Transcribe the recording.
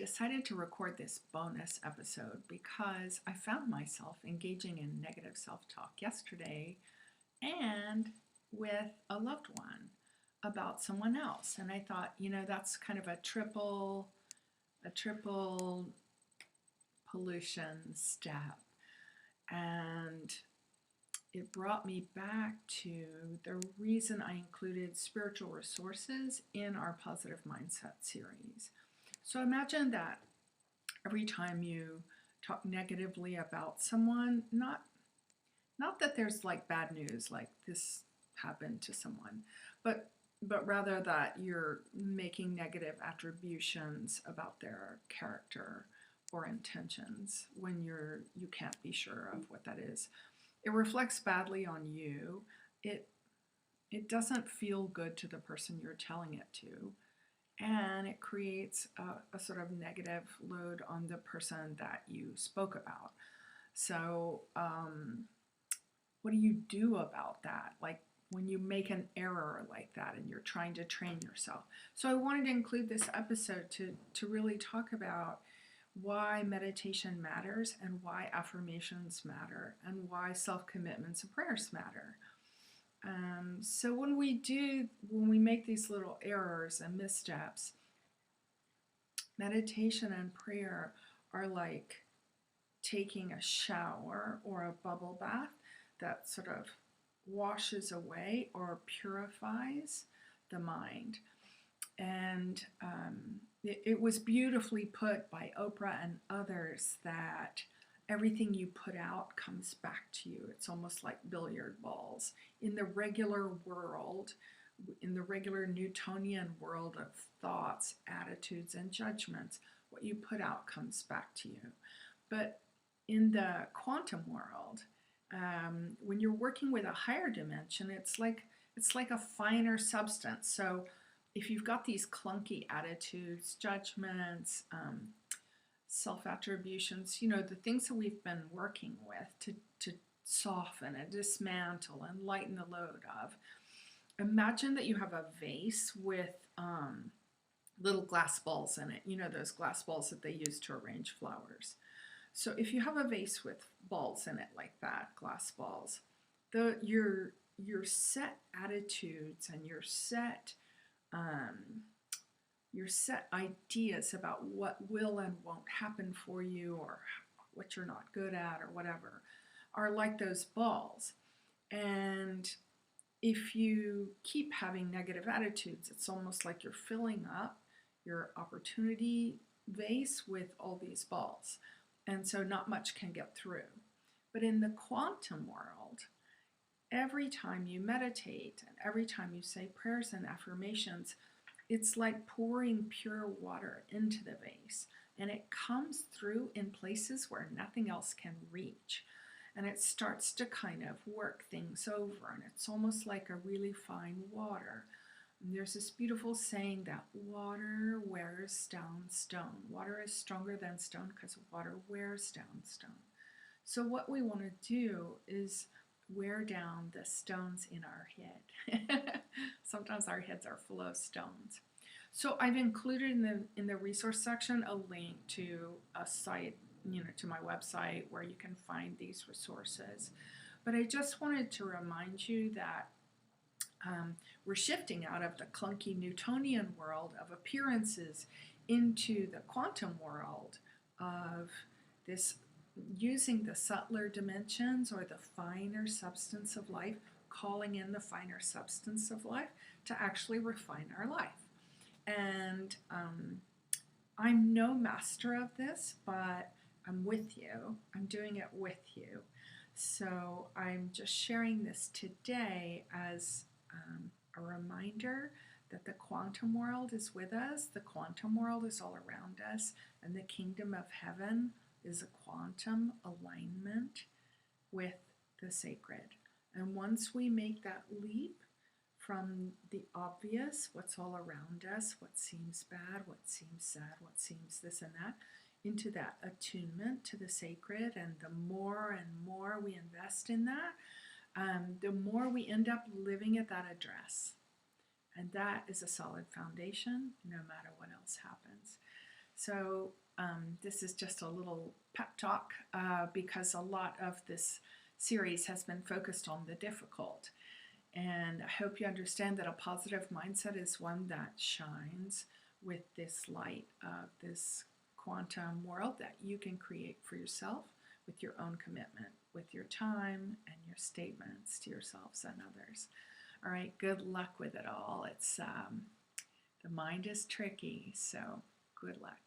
decided to record this bonus episode because I found myself engaging in negative self-talk yesterday and with a loved one about someone else. And I thought, that's kind of a triple pollution step. And it brought me back to the reason I included spiritual resources in our Positive Mindset series. So imagine that every time you talk negatively about someone, not that there's like bad news, like this happened to someone, but rather that you're making negative attributions about their character or intentions when you can't be sure of what that is. It reflects badly on you. It doesn't feel good to the person you're telling it to, and it creates a sort of negative load on the person that you spoke about. So what do you do about that? Like when you make an error like that and you're trying to train yourself. So I wanted to include this episode to really talk about why meditation matters and why affirmations matter and why self-commitments and prayers matter. So when we make these little errors and missteps, meditation and prayer are like taking a shower or a bubble bath that sort of washes away or purifies the mind. And it was beautifully put by Oprah and others that everything you put out comes back to you. It's almost like billiard balls. In the regular world, in the regular Newtonian world of thoughts, attitudes, and judgments, what you put out comes back to you. But in the quantum world, when you're working with a higher dimension, it's like a finer substance. So if you've got these clunky attitudes, judgments, self-attributions, the things that we've been working with to soften and dismantle and lighten the load of, imagine that you have a vase with little glass balls in it, those glass balls that they use to arrange flowers. So if you have a vase with balls in it like that, glass balls, your set attitudes and your set ideas about what will and won't happen for you or what you're not good at or whatever are like those balls. And if you keep having negative attitudes, it's almost like you're filling up your opportunity vase with all these balls. And so not much can get through. But in the quantum world, every time you meditate and every time you say prayers and affirmations, it's like pouring pure water into the vase. And it comes through in places where nothing else can reach. And it starts to kind of work things over. And it's almost like a really fine water. And there's this beautiful saying that water wears down stone. Water is stronger than stone because water wears down stone. So what we want to do is wear down the stones in our head. Sometimes our heads are full of stones. So I've included in the resource section a link to a site, to my website where you can find these resources. But I just wanted to remind you that we're shifting out of the clunky Newtonian world of appearances into the quantum world of this, using the subtler dimensions or the finer substance of life, calling in the finer substance of life to actually refine our life. And I'm no master of this, but I'm with you. I'm doing it with you. So I'm just sharing this today as a reminder that the quantum world is with us, the quantum world is all around us, and the kingdom of heaven is a quantum alignment with the sacred. And once we make that leap from the obvious, what's all around us, what seems bad, what seems sad, what seems this and that, into that attunement to the sacred, and the more and more we invest in that, the more we end up living at that address. And that is a solid foundation, no matter what else happens. So this is just a little pep talk because a lot of this series has been focused on the difficult. And I hope you understand that a positive mindset is one that shines with this light of this quantum world that you can create for yourself with your own commitment, with your time and your statements to yourselves and others. All right, good luck with it all. It's the mind is tricky, so good luck.